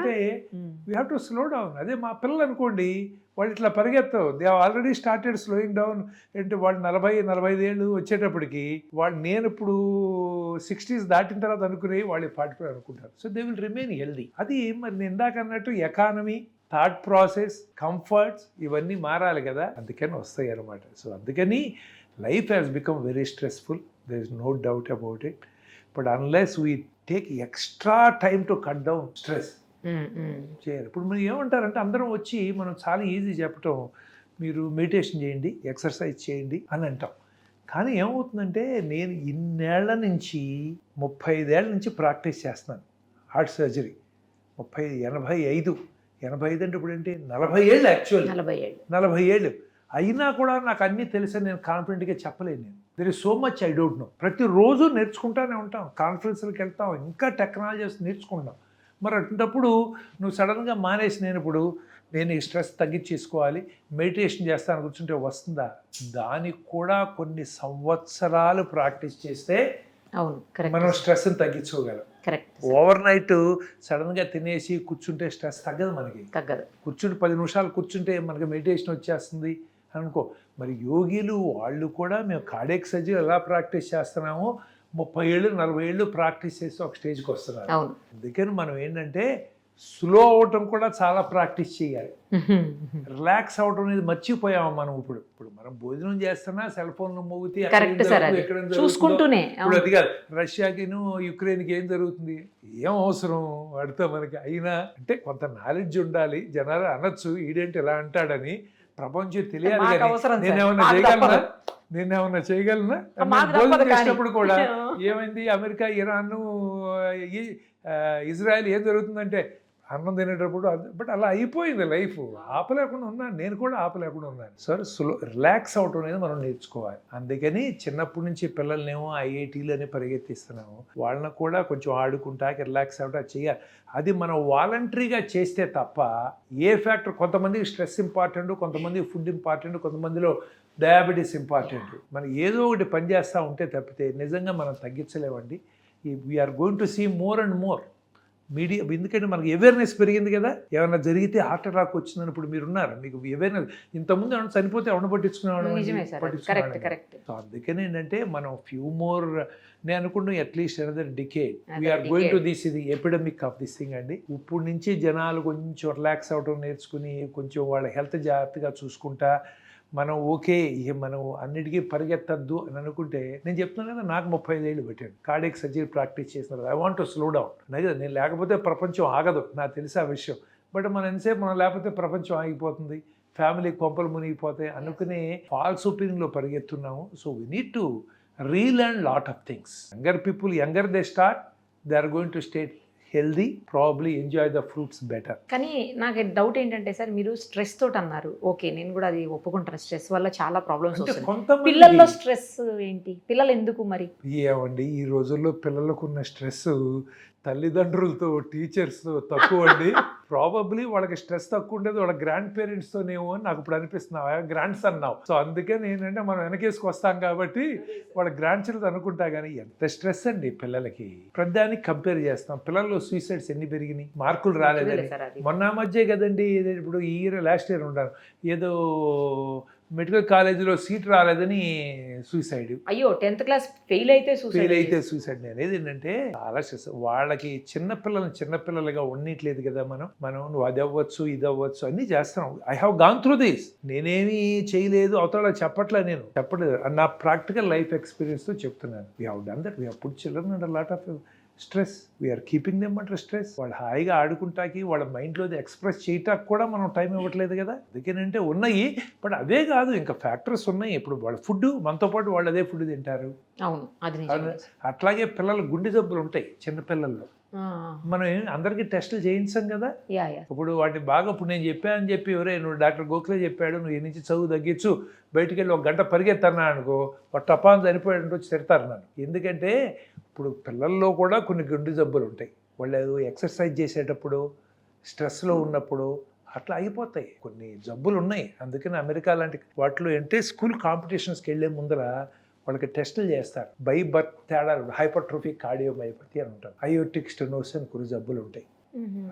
We have to slow down. అదే మా పిల్లలు అనుకోండి, వాళ్ళు ఇట్లా పరిగెత్తవు, they already started slowing down. అంటే వాళ్ళు 40-45 ఏళ్ళు వచ్చేటప్పటికి వాళ్ళు, నేను ఇప్పుడు 60s దాటిన తర్వాత అనుకునే వాళ్ళు 45 అనుకుంటారు. So they will remain healthy. అది మరి నేను ఇందాక అన్నట్టు ఎకానమీ, థాట్ ప్రాసెస్, కంఫర్ట్స్ ఇవన్నీ మారాలి కదా, అందుకని వస్తాయి అన్నమాట. సో అందుకని life has become very stressful, there is no doubt about it. But unless we take extra time to cut down stress చేయాలి. ఇప్పుడు మీరు ఏమంటారంటే అందరం వచ్చి మనం చాలా ఈజీ చెప్పటం, మీరు మెడిటేషన్ చేయండి, ఎక్సర్సైజ్ చేయండి అని అంటాం. కానీ ఏమవుతుందంటే నేను ఇన్నేళ్ల నుంచి 35 ఏళ్ళ నుంచి ప్రాక్టీస్ చేస్తున్నాను హార్ట్ సర్జరీ. 85 అంటే ఇప్పుడు ఏంటి 40 ఏళ్ళు, యాక్చువల్లీ 40 ఏళ్ళు అయినా కూడా నాకు అన్నీ తెలుసని నేను కాన్ఫిడెంట్గా చెప్పలేను. నేను there is so much I don't know. ప్రతిరోజు నేర్చుకుంటానే ఉంటాం, కాన్ఫరెన్స్లకు వెళ్తాం, ఇంకా టెక్నాలజీస్ నేర్చుకుంటాం. మరి అటువంటిప్పుడు నువ్వు సడన్గా మానేసి నేను ఈ స్ట్రెస్ తగ్గించేసుకోవాలి, మెడిటేషన్ చేస్తాను కూర్చుంటే వస్తుందా? దానికి కూడా కొన్ని సంవత్సరాలు ప్రాక్టీస్ చేస్తే మనం స్ట్రెస్ని తగ్గించుకోగలం. ఓవర్ నైట్ సడన్గా తినేసి కూర్చుంటే స్ట్రెస్ తగ్గదు, మనకి తగ్గదు. కూర్చుంటే 10 నిమిషాలు కూర్చుంటే మనకి మెడిటేషన్ వచ్చేస్తుంది అనుకో. మరి యోగిలు వాళ్ళు కూడా మేము కార్డియాక్ సర్జరీ ఎలా ప్రాక్టీస్ చేస్తున్నామో 30 ఏళ్ళు 40 ఏళ్ళు ప్రాక్టీస్ చేసి ఒక స్టేజ్కి వస్తున్నారు. అందుకని మనం ఏంటంటే స్లో అవటం కూడా చాలా ప్రాక్టీస్ చేయాలి. రిలాక్స్ అవటం అనేది మర్చిపోయాము మనం. ఇప్పుడు మనం భోజనం చేస్తున్నా సెల్ ఫోన్లు మోగితే చూసుకుంటూనే, ఇప్పుడు అది కాదు, రష్యాకిను యుక్రెయిన్కి ఏం జరుగుతుంది ఏం అవసరం వాడితో మనకి. అయినా అంటే కొంత నాలెడ్జ్ ఉండాలి, జనాలు అనొచ్చు ఈడేంటి ఇలా అంటాడని, ప్రపంచం తెలియాలి. నేనేమన్నా చేయగలనా? భోజనం చేసినప్పుడు కూడా ఏమైంది, అమెరికా, ఇరాన్, ఇజ్రాయెల్ ఏం జరుగుతుందంటే అన్నం తినేటప్పుడు, బట్ అలా అయిపోయింది లైఫ్. ఆపలేకుండా ఉన్నాను, నేను కూడా ఆపలేకుండా ఉన్నాను. సార్ రిలాక్స్ అవటం అనేది మనం నేర్చుకోవాలి. అందుకని చిన్నప్పటి నుంచి పిల్లల్నేమో ఐఐటీలు అని పరిగెత్తిస్తున్నాము, వాళ్ళని కూడా కొంచెం ఆడుకుంటా రిలాక్స్ అవటం చేయాలి. అది మనం వాలంటరీగా చేస్తే తప్ప ఏ ఫ్యాక్టర్, కొంతమందికి స్ట్రెస్ ఇంపార్టెంట్, కొంతమందికి ఫుడ్ ఇంపార్టెంట్, కొంతమందిలో డయాబెటీస్ ఇంపార్టెంట్. మనం ఏదో ఒకటి పని చేస్తూ ఉంటే తప్పితే నిజంగా మనం తగ్గించలేమండి. We're going to see more and more media. ఎందుకంటే మనకి అవేర్నెస్ పెరిగింది కదా, ఏమైనా జరిగితే హార్ట్ అటాక్ వచ్చిందని ఇప్పుడు మీరున్నారు, మీకు అవేర్నెస్. ఇంతకుముందు ఏమైనా చనిపోతే ఎవరిని పట్టించుకునేవాడు. సో అందుకని ఏంటంటే మనం ఫ్యూ మోర్, నేను అనుకుంటున్నాను at least another decade we are going to this, ఇది ఎపిడమిక్ ఆఫ్ దిస్ థింగ్ అండి. ఇప్పుడు నుంచి జనాలు కొంచెం రిలాక్స్ అవడం నేర్చుకుని కొంచెం వాళ్ళ హెల్త్ జాగ్రత్తగా చూసుకుంటా మనం ఓకే, మనం అన్నిటికీ పరిగెత్తద్దు అని అనుకుంటే, నేను చెప్తున్నాను కదా, నాకు 35 ఏళ్ళు పెట్టాడు కార్డియాక్ సర్జరీ ప్రాక్టీస్ చేసిన. I want to slow down. నేను లేకపోతే ప్రపంచం ఆగదు, నాకు తెలిసి ఆ విషయం. బట్ మనం ఎంతసేపు మనం లేకపోతే ప్రపంచం ఆగిపోతుంది, ఫ్యామిలీ కొంపలు మునిగిపోతాయి అనుకునే ఫాల్స్ ఒపీనియన్లో పరిగెత్తున్నాము. So we need to relearn lot of things. Younger they start, they are going to stay healthy, probably enjoy the fruits better. కానీ నాకు డౌట్ ఏంటంటే సార్, మీరు స్ట్రెస్ తోటి అన్నారు, ఓకే నేను కూడా అది ఒప్పుకుంటాను, స్ట్రెస్ వల్ల చాలా ప్రాబ్లమ్స్ వస్తాయి. పిల్లల్లో స్ట్రెస్ ఏంటి, పిల్లలు ఎందుకు మరి? ఏమండి ఈ రోజుల్లో పిల్లలకు ఉన్న స్ట్రెస్ తల్లిదండ్రులతో, టీచర్స్తో తక్కువ అండి. ప్రాబబ్లీ వాళ్ళకి స్ట్రెస్ తక్కువ ఉండేది వాళ్ళ గ్రాండ్ పేరెంట్స్తోనేమో అని నాకు ఇప్పుడు అనిపిస్తున్నావు, గ్రాండ్స్ అన్నావు. సో అందుకని ఏంటంటే మనం వెనకేసుకు వస్తాం కాబట్టి వాళ్ళ గ్రాండ్ చిల్డ్రన్ అనుకుంటా. కానీ ఎంత స్ట్రెస్ అండి పిల్లలకి, ప్రతిదానికి కంపేర్ చేస్తాం. పిల్లల్లో సూసైడ్స్ ఎన్ని పెరిగినాయి, మార్కులు రాలేదని. మొన్న మధ్య కదండి, ఇప్పుడు ఈ ఇయర్ లాస్ట్ ఇయర్ ఉంటాను, ఏదో మెడికల్ కాలేజీలో సీట్ రాలేదని సూసైడ్. అయ్యో 10th క్లాస్ ఫెయిల్ అయితే సూసైడ్. నేను ఏంటంటే చాలా స్ట్రెస్. వాళ్ళకి చిన్నపిల్లలుగా ఉండట్లేదు కదా మనం నువ్వు అది అవ్వచ్చు ఇది అవ్వచ్చు అన్నీ చేస్తున్నాం. I have gone through this. నేనేమి చేయలేదు అవతల చెప్పలేదు, నా ప్రాక్టికల్ లైఫ్ ఎక్స్పీరియన్స్తో చెప్తున్నాను. We have done that. We have put children under lot of stress. We are keeping them under stress. వాళ్ళు హాయిగా ఆడుకుంటాకి, వాళ్ళ మైండ్లో ఎక్స్ప్రెస్ చేయటానికి కూడా మనం టైం ఇవ్వట్లేదు కదా. అందుకేనంటే ఉన్నాయి, బట్ అవే కాదు ఇంకా ఫ్యాక్టర్స్ ఉన్నాయి. ఇప్పుడు వాళ్ళ ఫుడ్, మనతో పాటు వాళ్ళు అదే ఫుడ్ తింటారు. అట్లాగే పిల్లలు గుండె జబ్బులు ఉంటాయి చిన్నపిల్లల్లో. మనం అందరికీ టెస్టులు చేయించాం కదా. ఇప్పుడు వాటిని బాగా, ఇప్పుడు నేను చెప్పానని చెప్పి ఎవరే నువ్వు డాక్టర్ గోఖలే చెప్పాడు, నువ్వు ఈ నుంచి చదువు తగ్గించు, బయటికి వెళ్ళి 1 గంట పరిగెత్తన్నా అనుకో, టపాన్ చనిపోయాడంటే వచ్చి తిడతారు నన్ను. ఎందుకంటే ఇప్పుడు పిల్లల్లో కూడా కొన్ని గుండె జబ్బులు ఉంటాయి. వాళ్ళు ఎక్సర్సైజ్ చేసేటప్పుడు, స్ట్రెస్లో ఉన్నప్పుడు అట్లా అయిపోతాయి. కొన్ని జబ్బులు ఉన్నాయి. అందుకని అమెరికా లాంటి వాటిలో అంటే స్కూల్ కాంపిటీషన్స్కి వెళ్ళే ముందర వాళ్ళకి టెస్టులు చేస్తారు. బై బర్త్ తేడా హైపర్ట్రోఫిక్ కార్డియోమయోపతి అని ఉంటారు, అయోటిక్ స్టెనోసిస్ అని కొన్ని జబ్బులు ఉంటాయి.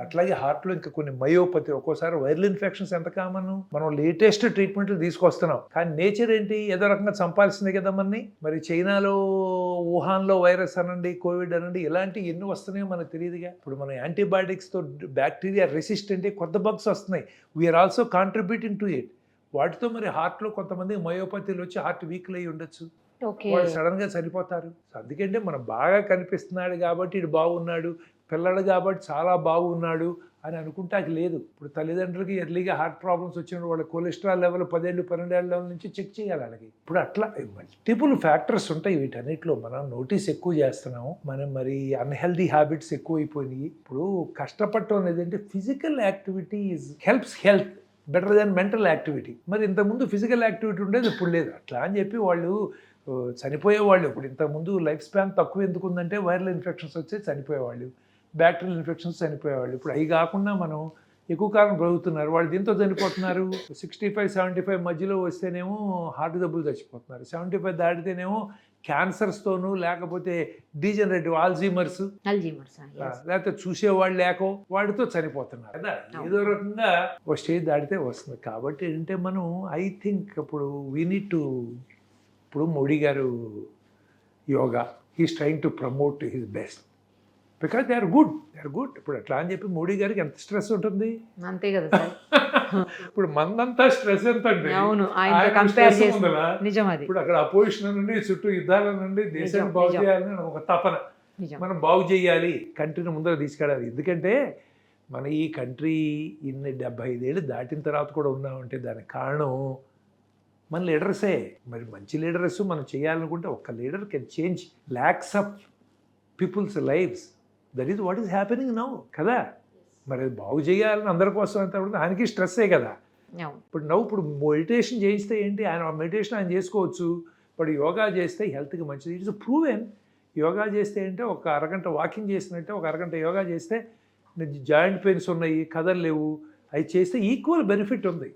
అట్లాగే హార్ట్లో ఇంకా కొన్ని మయోపతి, ఒక్కోసారి వైరల్ ఇన్ఫెక్షన్స్ ఎంత కామన్. మనం లేటెస్ట్ ట్రీట్మెంట్లు తీసుకొస్తున్నాం, కానీ నేచర్ ఏంటి, ఏదో రకంగా చంపాల్సిందే కదా మనని. మరి చైనాలో వుహాన్లో వైరస్ అనండి, కోవిడ్ అనండి, ఇలాంటి ఎన్ని వస్తున్నాయో మనకు తెలియదుగా. ఇప్పుడు మనం యాంటీబయాటిక్స్తో బ్యాక్టీరియా రెసిస్టెంట్ కొత్త బగ్స్ వస్తున్నాయి, we are also contributing to it. వాటితో మరి హార్ట్లో కొంతమంది మయోపతిలు వచ్చి హార్ట్ వీక్లు అయి ఉండొచ్చు, వాళ్ళు సడన్గా చనిపోతారు. అందుకంటే మనం బాగా కనిపిస్తున్నాడు కాబట్టి ఇటు బాగున్నాడు, పిల్లడు కాబట్టి చాలా బాగున్నాడు అని అనుకుంటే అది లేదు. ఇప్పుడు తల్లిదండ్రులకి ఎర్లీగా హార్ట్ ప్రాబ్లమ్స్ వచ్చినప్పుడు వాళ్ళ కొలెస్ట్రాల్ లెవెల్ 10 ఏళ్ళు 12 ఏళ్ళ లెవెల్ నుంచి చెక్ చేయాలి వాళ్ళకి. ఇప్పుడు అట్లా మల్టిపుల్ ఫ్యాక్టర్స్ ఉంటాయి వీటన్నిటిలో. మనం నోటీస్ ఎక్కువ చేస్తున్నాము, మనం మరి అన్హెల్దీ హ్యాబిట్స్ ఎక్కువ అయిపోయినాయి. ఇప్పుడు కష్టపడటం అనేది అంటే physical activity helps health better than mental activity. మరి ఇంతకుముందు ఫిజికల్ యాక్టివిటీ ఉండేది, ఇప్పుడు లేదు. అట్లా అని చెప్పి వాళ్ళు చనిపోయేవాళ్ళు. ఇప్పుడు ఇంతకుముందు లైఫ్ స్పాన్ తక్కువ ఎందుకు ఉందంటే వైరల్ ఇన్ఫెక్షన్స్ వచ్చి చనిపోయేవాళ్ళు, బ్యాక్టీరియల్ ఇన్ఫెక్షన్స్ చనిపోయేవాళ్ళు. ఇప్పుడు అవి కాకుండా మనం ఎక్కువ కాలం బ్రతుకుతున్నారు, వాళ్ళు దీంతో చనిపోతున్నారు. 65-75 మధ్యలో వస్తేనేమో హార్ట్ జబ్బులు చచ్చిపోతున్నారు, 75 దాటితేనేమో క్యాన్సర్స్తోనూ, లేకపోతే డీజనరేటివ్ ఆల్జీమర్స్, లేకపోతే చూసేవాళ్ళు లేకో వాడితో చనిపోతున్నారు కదా. ఏదో రకంగా ఒక స్టేజ్ దాటితే వస్తుంది. కాబట్టి ఏంటంటే మనం ఐ థింక్ ఇప్పుడు వీ నీడ్ టు, ఇప్పుడు మోడీ గారు yoga, he's trying to promote his best because they are good. ఇప్పుడు అట్లా అని చెప్పి మోడీ గారికి ఎంత స్ట్రెస్ ఉంటుంది, అంతే కదా సార్. ఇప్పుడు మందంతా స్ట్రెస్ ఎంత అంటే నిజం. ఇప్పుడు అక్కడ అపోజిషన్ నుండి చుట్టూ యుద్ధాల నుండి దేశాన్ని బాగు చేయాలని ఒక తపన, మనం బాగు చేయాలి, కంట్రీని ముందర తీసుకెళ్ళాలి. ఎందుకంటే మన ఈ కంట్రీ ఇన్ని 75 ఏళ్ళు దాటిన తర్వాత కూడా ఉన్నామంటే దానికి కారణం మన లీడర్సే. మరి మంచి లీడర్స్ మనం చేయాలనుకుంటే ఒక్క leader can change lakhs of people's lifes. That is what is happening now కదా. మరి అది బాగు చేయాలని అందరి కోసం అంత ఆయనకి స్ట్రెస్సే కదా. ఇప్పుడు మెడిటేషన్ చేయిస్తే ఏంటి, ఆయన మెడిటేషన్ ఆయన చేసుకోవచ్చు, ఇప్పుడు యోగా చేస్తే హెల్త్కి మంచిది. It's proven. యోగా చేస్తే అంటే ఒక అరగంట వాకింగ్ చేసినట్టే, ఒక అరగంట యోగా చేస్తే జాయింట్ పెయిన్స్ ఉన్నాయి, కదలలేవు, అవి చేస్తే ఈక్వల్ బెనిఫిట్ ఉంది.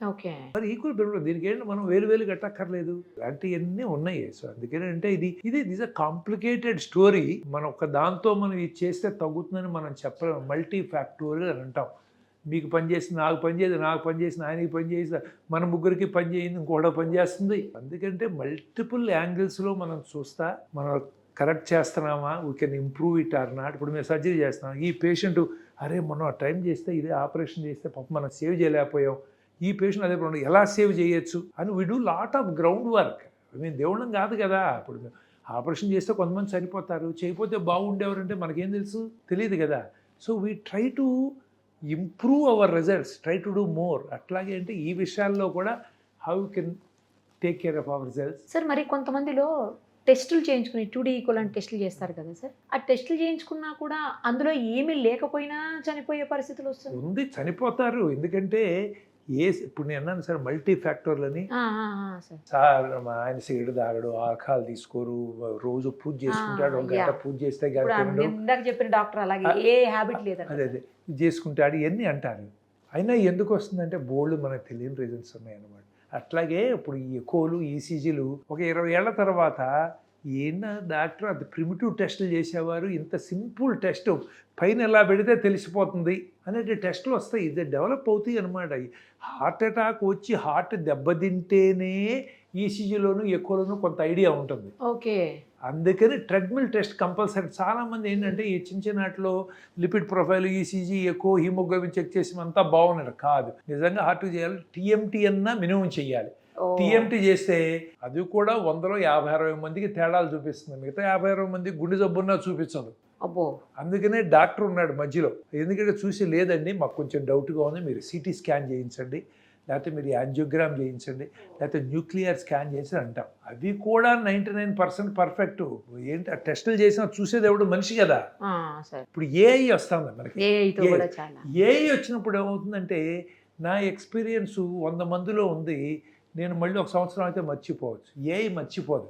ఓకే, మరి ఈక్వల్ బెనిఫిట్. దీనికి ఏంటి మనం వేలు కట్టక్కర్లేదు, ఇలాంటివన్నీ ఉన్నాయి. సో అందుకని అంటే ఇది ఇస్ అ కాంప్లికేటెడ్ స్టోరీ. మనం ఒక దాంతో మనం ఇది చేస్తే తగ్గుతుందని మనం చెప్పలేము. మల్టీ ఫ్యాక్టోరియల్ అని అంటాం. మీకు పని చేసి నాకు పని చేయదు, నాకు పని చేసిన ఆయనకి పని చేసి మన ముగ్గురికి పని చేయింది, ఇంకోటి పని చేస్తుంది. అందుకంటే మల్టిపుల్ యాంగిల్స్లో మనం చూస్తా మనం కరెక్ట్ చేస్తున్నామా, we can improve it or not. ఇప్పుడు మేము సర్జరీ చేస్తున్నాం, ఈ పేషెంట్ అరే మనం ఆ టైం చేస్తే ఇదే ఆపరేషన్ చేస్తే పాప మనం సేవ్ చేయలేకపోయాం, ఈ పేషెంట్ అదే ప్రాబ్లం ఎలా సేవ్ చేయొచ్చు అని we do lot of ground work. మేము దేవుళ్ళం కాదు కదా. ఇప్పుడు ఆపరేషన్ చేస్తే కొంతమంది చనిపోతారు, చేయకపోతే బాగుండేవారంటే మనకేం తెలుసు, తెలియదు కదా. So we try to improve our results, try to do more. అట్లాగే అంటే ఈ విషయాల్లో కూడా how you can take care of our results. Sir మరి కొంతమందిలో టెస్టులు చేయించుకుని 2D ఈక్వలెంట్ టెస్టులు చేస్తారు కదా సార్, ఆ టెస్టులు చేయించుకున్నా కూడా అందులో ఏమీ లేకపోయినా చనిపోయే పరిస్థితులు వస్తుంది. చనిపోతారు. ఎందుకంటే ఇప్పుడు నేను అన్నాను సార్ మల్టీ ఫ్యాక్టర్లని. సార్ ఆయన సిగరెట్ తాగడు, ఆల్కహాల్ తీసుకోరు, రోజు పూజ చేసుకుంటాడు, ఒక గంట పూజ చేస్తే చెప్పిన డాక్టర్ అలాగే ఏ హ్యాబిట్ లేదు, అదే చేసుకుంటాడు, ఇవన్నీ అంటారు. అయినా ఎందుకు వస్తుందంటే బోల్డ్ మనకు తెలియని రీజన్స్ ఉన్నాయన్నమాట. అట్లాగే ఇప్పుడు ఈ ఎకోలు, ఈసీజీలు ఒక 20 ఏళ్ల తర్వాత ఏంటో డాక్టర్ అది ప్రిమిటివ్ టెస్టులు చేసేవారు, ఇంత సింపుల్ టెస్ట్ పైన ఎలా పెడితే తెలిసిపోతుంది అనేది టెస్టులు వస్తాయి. ఇది డెవలప్ అవుతాయి అనమాట. హార్ట్ అటాక్ వచ్చి హార్ట్ దెబ్బతింటేనే ఈసీజీలోను ఎక్కువలోనూ కొంత ఐడియా ఉంటుంది. ఓకే, అందుకని ట్రెడ్మిల్ టెస్ట్ కంపల్సరీ. చాలామంది ఏంటంటే ఈ చిన్న వాటిలో లిపిడ్ ప్రొఫైల్, ఈసీజీ, ఎక్కువ హీమోగ్లోబిన్ చెక్ చేసి అంతా బాగున్నారు కాదు. నిజంగా హార్ట్ చేయాలి, టీఎంటీ అన్నా మినిమం చెయ్యాలి. టీఎంటీ చేస్తే అది కూడా 100లో 50-60 మందికి తేడాలు చూపిస్తుంది, మిగతా 50-60 మందికి గుండె జబ్బున్నా చూపించదు. అందుకనే డాక్టర్ ఉన్నాడు మధ్యలో. ఎందుకంటే చూసి లేదండి మాకు కొంచెం డౌట్గా ఉంది, మీరు సిటీ స్కాన్ చేయించండి, లేకపోతే మీరు యాంజియోగ్రామ్ చేయించండి, లేకపోతే న్యూక్లియర్ స్కాన్ చేసి అంటాం. అవి కూడా 99% పర్ఫెక్ట్. ఏంటి ఆ టెస్టులు చేసినా చూసేది ఎవడు మనిషి కదా. ఇప్పుడు ఏఐ వస్తుంది మనకి. ఏఐ వచ్చినప్పుడు ఏమవుతుందంటే నా ఎక్స్పీరియన్స్ 100 మందిలో ఉంది, నేను మళ్ళీ ఒక సంవత్సరం అయితే మర్చిపోవచ్చు. ఏఐ మర్చిపోదు,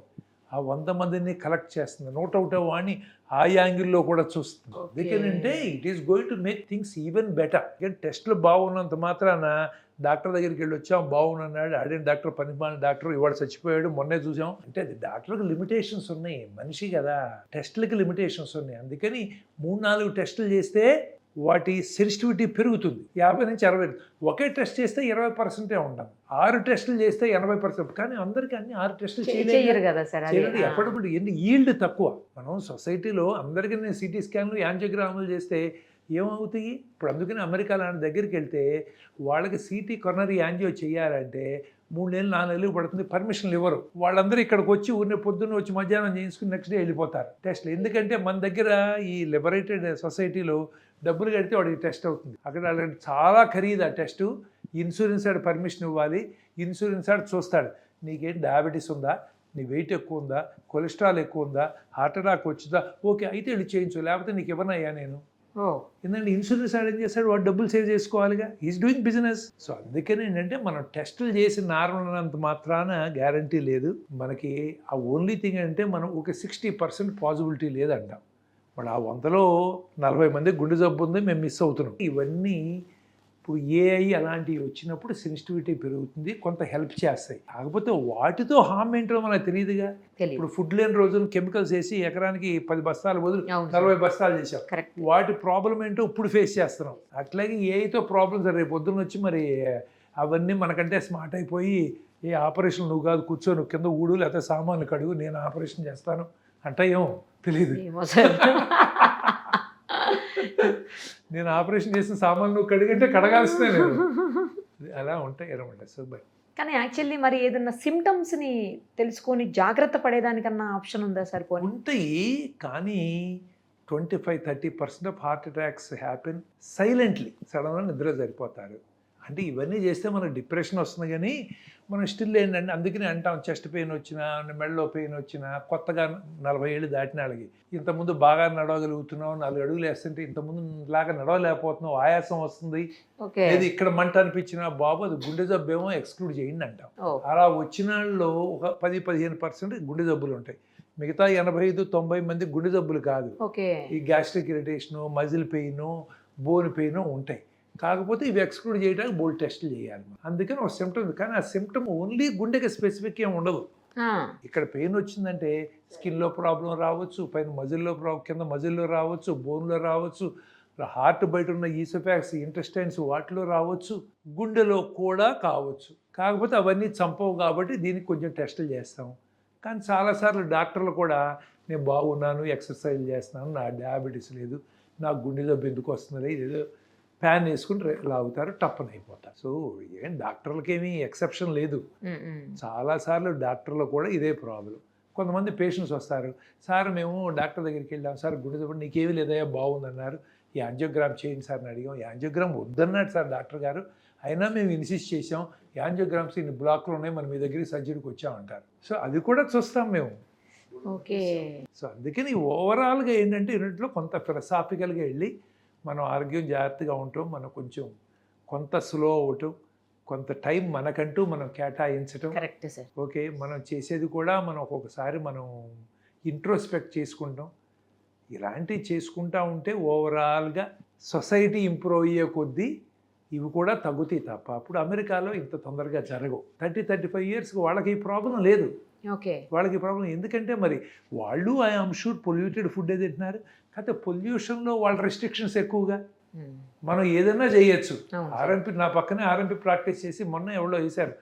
ఆ 100 మందిని కలెక్ట్ చేస్తుంది, నోట్ అవుట్ వాడిని ఆ యాంగిల్లో కూడా చూస్తుంది. ఎందుకంటే it is going to make things even better. టెస్టులు బాగున్నంత మాత్రాన డాక్టర్ దగ్గరికి వెళ్ళి వచ్చాం బాగున్నాడు, అడిగిన డాక్టర్ పనిమాలిన డాక్టర్ ఇవాళ చచ్చిపోయాడు మొన్నే చూసాం అంటే అది డాక్టర్కి లిమిటేషన్స్ ఉన్నాయి, మనిషి కదా, టెస్టులకి లిమిటేషన్స్ ఉన్నాయి. అందుకని 3-4 టెస్టులు చేస్తే వాటి సెన్సిటివిటీ పెరుగుతుంది 50 నుంచి 60. ఒకే టెస్ట్ చేస్తే 20% ఉంటాం, 6 టెస్టులు చేస్తే 80%. కానీ అందరికీ అన్ని 6 టెస్టులు చెయ్యరు కదా సార్ అది. చేయలేదు. ఎప్పటికప్పుడు ఈల్డ్ తక్కువ. మనం సొసైటీలో అందరికీ నేను సిటీ స్కాన్లు యాంజియోగ్రాములు చేస్తే ఏమవుతాయి? ఇప్పుడు అందుకని అమెరికా లాంటి దగ్గరికి వెళ్తే వాళ్ళకి సిటీ కొనరీ యాంజియో చేయాలంటే 3 నెలలు 4 నెలలు పడుతుంది, పర్మిషన్లు ఇవ్వరు. వాళ్ళందరూ ఇక్కడికి వచ్చి ఊరిని పొద్దున్న వచ్చి మధ్యాహ్నం చేయించుకుని నెక్స్ట్ డే వెళ్ళిపోతారు టెస్ట్లు. ఎందుకంటే మన దగ్గర ఈ లిబరేటెడ్ సొసైటీలో డబ్బులు కడితే వాడికి టెస్ట్ అవుతుంది. అక్కడ వాళ్ళకి చాలా ఖరీదు ఆ టెస్టు. ఇన్సూరెన్స్ ఆడు పర్మిషన్ ఇవ్వాలి, ఇన్సూరెన్స్ ఆడు చూస్తాడు నీకేం డయాబెటీస్ ఉందా, నీ వెయిట్ ఎక్కువ ఉందా, కొలెస్ట్రాల్ ఎక్కువ ఉందా, హార్ట్ అటాక్ వచ్చిందా, ఓకే అయితే వెళ్ళి చేయించు, లేకపోతే నీకు ఇవ్వనయ్యా నేను. ఎందుకంటే ఇన్సూరెన్స్ ఆడు ఏం చేస్తాడు, వాడు డబ్బులు సేవ్ చేసుకోవాలిగా, ఈజ్ డూయింగ్ బిజినెస్. సో అందుకని ఏంటంటే మనం టెస్టులు చేసి నార్మల్ అన్నంత మాత్రాన గ్యారంటీ లేదు మనకి. ఆ ఓన్లీ థింగ్ అంటే మనం ఒక 60% పాజిబిలిటీ లేదంటాం. మరి ఆ 100లో 40 మంది గుండె జబ్బు ఉంది, మేము మిస్ అవుతున్నాం. ఇవన్నీ ఇప్పుడు ఏఐ అలాంటివి వచ్చినప్పుడు సెన్సిటివిటీ పెరుగుతుంది, కొంత హెల్ప్ చేస్తాయి. కాకపోతే వాటితో హామ్ ఏంటో మనకు తెలియదుగా. ఇప్పుడు ఫుడ్ లేని రోజున కెమికల్స్ వేసి ఎకరానికి 10 బస్తాలు బదులు 40 బస్తాలు చేసాం. వాటి ప్రాబ్లం ఏంటో ఇప్పుడు ఫేస్ చేస్తున్నాం. అట్లాగే ఏఐతో ప్రాబ్లమ్స్ రేపు పొద్దున్న వచ్చి మరి అవన్నీ మనకంటే స్మార్ట్ అయిపోయి ఏ ఆపరేషన్ నువ్వు కాదు కూర్చో, నువ్వు కింద ఊడు లేకపోతే సామాన్లు కడుగు, నేను ఆపరేషన్ చేస్తాను అంటే ఏమో తెలియదు. నేను ఆపరేషన్ చేసిన సామాన్లు నువ్వు కడిగంటే కడగాల్సిందే లేదు. అలా ఉంటాయి అనమాట. సో బై కానీ యాక్చువల్లీ మరి ఏదన్నా సిమ్టమ్స్ని తెలుసుకొని జాగ్రత్త పడేదానికన్నా ఆప్షన్ ఉందా సార్? ఉంటాయి, కానీ 25-30% of heart attacks happen silently. సడన్గా నిద్ర సరిపోతారు. అంటే ఇవన్నీ చేస్తే మనకు డిప్రెషన్ వస్తుంది, కానీ మనం స్టిల్ ఏంటంటే అందుకని అంటాం చెస్ట్ పెయిన్ వచ్చినా, మెడలో పెయిన్ వచ్చినా, కొత్తగా 40 ఏళ్ళు దాటిన వాళ్ళకి ఇంతకుముందు బాగా నడవగలుగుతున్నావు, 4 అడుగులు వేస్తుంటే ఇంతకుముందు లాగా నడవలేకపోతున్నావు, ఆయాసం వస్తుంది, లేదు ఇక్కడ మంట అనిపించినా బాబు అది గుండె జబ్బు ఏమో ఎక్స్క్లూడ్ చేయండి అంటాం. అలా వచ్చిన వాళ్ళలో ఒక 10-15% గుండె జబ్బులు ఉంటాయి. మిగతా 85-90 మంది గుండె జబ్బులు కాదు. ఈ gastric irritation, muscle pain, bone pain ఉంటాయి. కాకపోతే ఇవి ఎక్స్క్లూడ్ చేయడానికి బోల్డ్ టెస్టులు చేయాలి. అందుకని ఒక సిమ్టమ్, కానీ ఆ సిమ్టమ్ ఓన్లీ గుండెకి స్పెసిఫిక్ ఏమి ఉండదు. ఇక్కడ పెయిన్ వచ్చిందంటే స్కిన్లో ప్రాబ్లం రావచ్చు, పైన మజిల్లో కింద మజిల్లో రావచ్చు, బోన్లో రావచ్చు, హార్ట్ బయట ఉన్న ఈసోఫాక్స్, ఇంటెస్టైన్స్ వాటిలో రావచ్చు, గుండెలో కూడా కావచ్చు. కాకపోతే అవన్నీ చంపవు కాబట్టి దీనికి కొంచెం టెస్టులు చేస్తాం. కానీ చాలాసార్లు డాక్టర్లు కూడా నేను బాగున్నాను, ఎక్సర్సైజ్ చేస్తున్నాను, నా డయాబెటీస్ లేదు, నాకు గుండె జబ్బు ఎందుకు వస్తుంది, ఏదో ఫ్యాన్ వేసుకుని లాగుతారు, టప్పని అయిపోతారు. సో ఏం డాక్టర్లకి ఏమీ ఎక్సెప్షన్ లేదు. చాలాసార్లు డాక్టర్లు కూడా ఇదే ప్రాబ్లం. కొంతమంది పేషెంట్స్ వస్తారు, సార్ మేము డాక్టర్ దగ్గరికి వెళ్ళాం సార్, గుండె జబ్బు నీకేమీ లేదయ్యా బాగుందన్నారు, యాంజియోగ్రామ్ చేయండి సార్ అని అడిగాం. యాంజియోగ్రామ్ వద్దన్నాడు సార్ డాక్టర్ గారు, అయినా మేము ఇన్సిస్ట్ చేసాం, యాంజియోగ్రామ్స్ ఇన్ని బ్లాక్లు ఉన్నాయి, మనం మీ దగ్గరికి సర్జరీకి వచ్చామంటారు. సో అది కూడా చూస్తాం మేము. సో అందుకని ఓవరాల్గా ఏంటంటే యూనిట్లో కొంత ఫిలసాఫికల్గా వెళ్ళి మనం ఆరోగ్యం జాగ్రత్తగా ఉంటాం, మనం కొంత స్లో అవటం, కొంత టైం మనకంటూ మనం కేటాయించటం. ఓకే, మనం చేసేది కూడా మనం ఒక్కొక్కసారి మనం ఇంట్రోస్పెక్ట్ చేసుకుంటాం. ఇలాంటివి చేసుకుంటూ ఉంటే ఓవరాల్గా సొసైటీ ఇంప్రూవ్ అయ్యే కొద్దీ ఇవి కూడా తగ్గుతాయి తప్ప అప్పుడు అమెరికాలో ఇంత తొందరగా జరగవు. 30-35 ఇయర్స్కి వాళ్ళకి ఈ ప్రాబ్లం లేదు. వాళ్ళకి ప్రాబ్లం ఎందుకంటే మరి వాళ్ళు ఐఎమ్ షూర్ పొల్యూటెడ్ ఫుడ్ తింటున్నారు, కాకపోతే పొల్యూషన్లో వాళ్ళ రెస్ట్రిక్షన్స్ ఎక్కువగా. మనం ఏదైనా చేయొచ్చు. ఆర్ఎంపీ నా పక్కనే ఆర్ఎంపీ ప్రాక్టీస్ చేసి మొన్న ఎవరో వేశారు,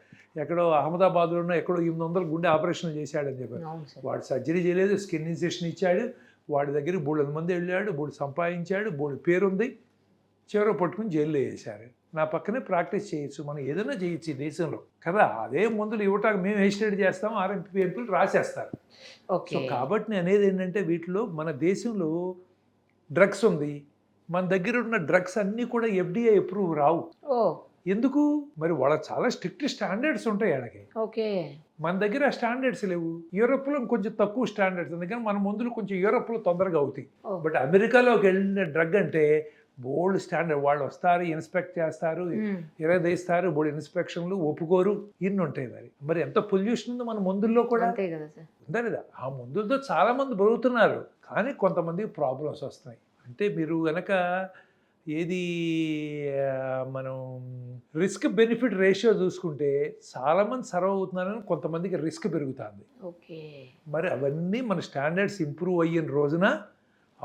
ఎక్కడో అహ్మదాబాద్లోనో ఎక్కడో 800 గుండె ఆపరేషన్ చేశాడని చెప్పారు. వాడు సర్జరీ చేయలేదు, స్కిన్ ఇన్జెక్షన్ ఇచ్చాడు, వాడి దగ్గర 300 మంది వెళ్ళాడు, 3 సంపాదించాడు, 3 పేరుంది, చివర పట్టుకుని జైల్లో వేశారు. నా పక్కనే ప్రాక్టీస్ చేయొచ్చు, మనం ఏదైనా చేయొచ్చు ఈ దేశంలో కదా. అదే మందులు ఇవ్వటానికి మేము ఎస్టేట్ చేస్తాం, ఆర్ఎంపీ ఎంపీలు రాసేస్తారు. సో కాబట్టి నేను అనేది ఏంటంటే వీటిలో మన దేశంలో డ్రగ్స్ ఉంది, మన దగ్గర ఉన్న డ్రగ్స్ అన్నీ కూడా FDA అప్రూవ్ రావు. ఎందుకు మరి? వాళ్ళ చాలా స్ట్రిక్ట్ స్టాండర్డ్స్ ఉంటాయి వాళ్ళకి. మన దగ్గర ఆ స్టాండర్డ్స్ లేవు. యూరోప్లో కొంచెం తక్కువ స్టాండర్డ్స్, అందుకని మన మందులు కొంచెం యూరోప్లో తొందరగా అవుతాయి. బట్ అమెరికాలోకి వెళ్ళిన డ్రగ్ అంటే బోల్డ్ స్టాండర్డ్, వాళ్ళు వస్తారు, ఇన్స్పెక్ట్ చేస్తారు, తీస్తారు, బోల్డ్ ఇన్స్పెక్షన్లు, ఒప్పుకోరు, ఇన్ని ఉంటాయి. మరి ఎంత పొల్యూషన్ ఉందో మన మందుల్లో కూడా ఉందా లేదా? ఆ మందులతో చాలా మంది బతుకుతున్నారు, కానీ కొంతమంది ప్రాబ్లమ్స్ వస్తున్నాయి. అంటే మీరు కనుక ఏది మనం రిస్క్ బెనిఫిట్ రేషియో చూసుకుంటే చాలామంది సర్వ్ అవుతున్నారని కొంతమందికి రిస్క్ పెరుగుతుంది. ఓకే. మరి అవన్నీ మన స్టాండర్డ్స్ ఇంప్రూవ్ అయిన రోజున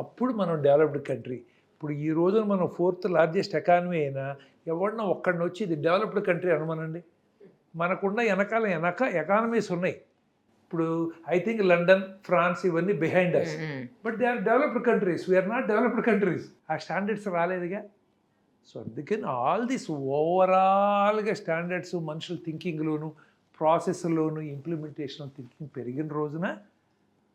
అప్పుడు మనం డెవలప్డ్ కంట్రీ. ఇప్పుడు ఈ రోజున మనం 4th లార్జెస్ట్ ఎకానమీ అయినా ఎవరినో ఒక్కడిని వచ్చి ఇది డెవలప్డ్ కంట్రీ అనమనండి. మనకున్న వెనకాల ఎకానమీస్ ఉన్నాయి. ఇప్పుడు ఐ థింక్ లండన్, ఫ్రాన్స్ ఇవన్నీ behind us, but they are developed countries, we are not developed countries. ఆ స్టాండర్డ్స్ రాలేదుగా. సో అందుకని ఆల్ దిస్ ఓవరాల్గా స్టాండర్డ్స్ మనుషుల థింకింగ్లోను, ప్రాసెస్లోను, ఇంప్లిమెంటేషన్ థింకింగ్ పెరిగిన రోజున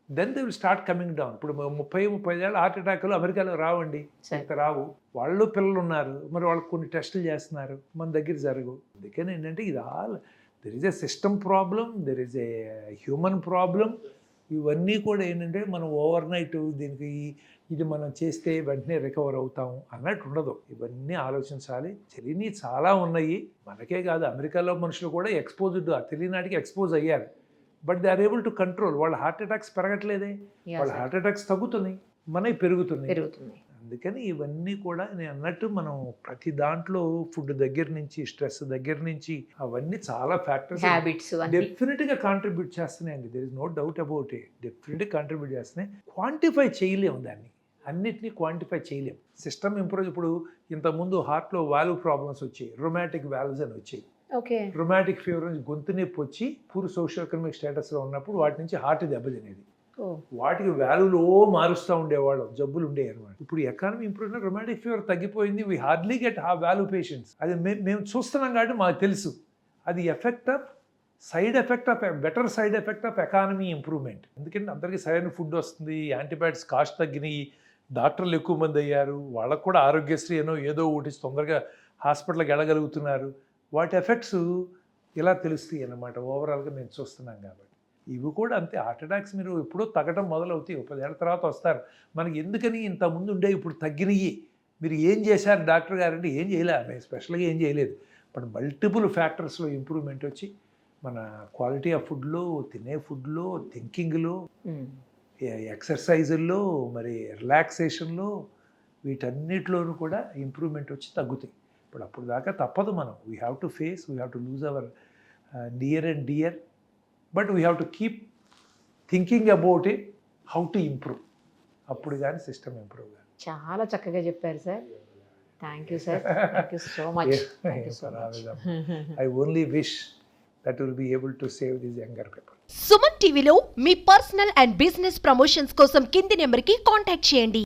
then they will start coming down. ఇప్పుడు 30-35 ఏళ్ళ హార్ట్ అటాక్లు అమెరికాలో రావండి, ఇంత రావు. వాళ్ళు పిల్లలు ఉన్నారు, మరి వాళ్ళకి కొన్ని టెస్టులు చేస్తున్నారు, మన దగ్గర జరగవు. అందుకని ఏంటంటే ఇది all there is a system problem, there is a human problem. ఇవన్నీ కూడా ఏంటంటే మనం ఓవర్ నైట్ దీనికి ఇది మనం చేస్తే వెంటనే రికవర్ అవుతాము అన్నట్టు ఉండదు. ఇవన్నీ ఆలోచించాలి. తెలియని చాలా ఉన్నాయి. మనకే కాదు, అమెరికాలో మనుషులు కూడా ఎక్స్పోజ్డ్, తెలియనాటికి ఎక్స్పోజ్ అయ్యారు. But they are able to control. వాళ్ళ హార్ట్ అటాక్స్ పెరగట్లేదే, వాళ్ళ హార్ట్ అటాక్స్ తగ్గుతున్నాయి, మనవి పెరుగుతున్నాయి. అందుకని ఇవన్నీ కూడా నేను అన్నట్టు మనం ప్రతి దాంట్లో ఫుడ్ దగ్గర నుంచి, స్ట్రెస్ దగ్గర నుంచి, అవన్నీ చాలా ఫ్యాక్టర్స్ డెఫినెట్గా కాంట్రిబ్యూట్ చేస్తున్నాయండి. There is no doubt about it. డెఫినెట్గా కాంట్రిబ్యూట్ చేస్తున్నాయి. క్వాంటిఫై చేయలేము దాన్ని, అన్నిటినీ క్వాంటిఫై చేయలేము. System improve. ఇప్పుడు ఇంతకుముందు హార్ట్లో వాల్వ్ ప్రాబ్లమ్స్ వచ్చాయి, రొమాటిక్ వాల్వ్స్ అని వచ్చాయి. రొమాటిక్ ఫీవర్ నుంచి గొంతు నొప్పి వచ్చి పూర్ సోషియో ఎకనామిక్ స్టేటస్లో ఉన్నప్పుడు వాటి నుంచి హార్ట్ దెబ్బతినేది. వాటికి వాల్వ్లో మారుస్తూ ఉండేవాళ్ళు, జబ్బులు ఉండేవి అనమాట. ఇప్పుడు ఎకానమీ ఇంప్రూవ్ అయినా రొమాటిక్ ఫీవర్ తగ్గిపోయింది. వీ హార్డ్లీ గెట్ ఆ వాల్వ్ పేషెంట్స్. అది మేము చూస్తున్నాం కాబట్టి మాకు తెలుసు. అది side effect of better side effect of economy improvement. ఎందుకంటే అందరికీ సరైన ఫుడ్ వస్తుంది, యాంటీబయాటిక్స్ కాస్ట్ తగ్గినాయి, డాక్టర్లు ఎక్కువ మంది అయ్యారు, వాళ్ళకు కూడా ఆరోగ్యశ్రీ ఏదో ఒకటి తొందరగా హాస్పిటల్కి వెళ్ళగలుగుతున్నారు. వాటి ఎఫెక్ట్స్ ఇలా తెలుస్తాయి అన్నమాట. ఓవరాల్గా మేము చూస్తున్నాం కాబట్టి ఇవి కూడా అంతే. హార్ట్ అటాక్స్ మీరు ఎప్పుడో తగ్గడం మొదలవుతాయి, 10 ఏళ్ళ తర్వాత వస్తారు. మనకి ఎందుకని ఇంతకుముందు ఉండే ఇప్పుడు తగ్గినాయి, మీరు ఏం చేశారు డాక్టర్ గారు అంటే ఏం చేయలేదు, మేము స్పెషల్గా ఏం చేయలేదు. బట్ మల్టిపుల్ ఫ్యాక్టర్స్లో ఇంప్రూవ్మెంట్ వచ్చి మన క్వాలిటీ ఆఫ్ ఫుడ్లో, తినే ఫుడ్లో, థింకింగ్లో, ఎక్సర్సైజుల్లో, మరి రిలాక్సేషన్లో, వీటన్నిటిలోనూ కూడా ఇంప్రూవ్మెంట్ వచ్చి తగ్గుతాయి. ఇప్పుడు అప్పుడు దాకా తప్పదు. మనం we have to face, we have to lose our near and dear, but we have to keep thinking about it, how to improve. అప్పుడు కానీ సిస్టమ్ ఇంప్రూవ్ కాదు. చాలా చక్కగా చెప్పారు sir. Thank you sir, thank you so much. I only wish that will be able to save these younger people. Suman టీవీలో మీ personal and business promotions కోసం కింది నెంబర్కి కాంటాక్ట్ చేయండి.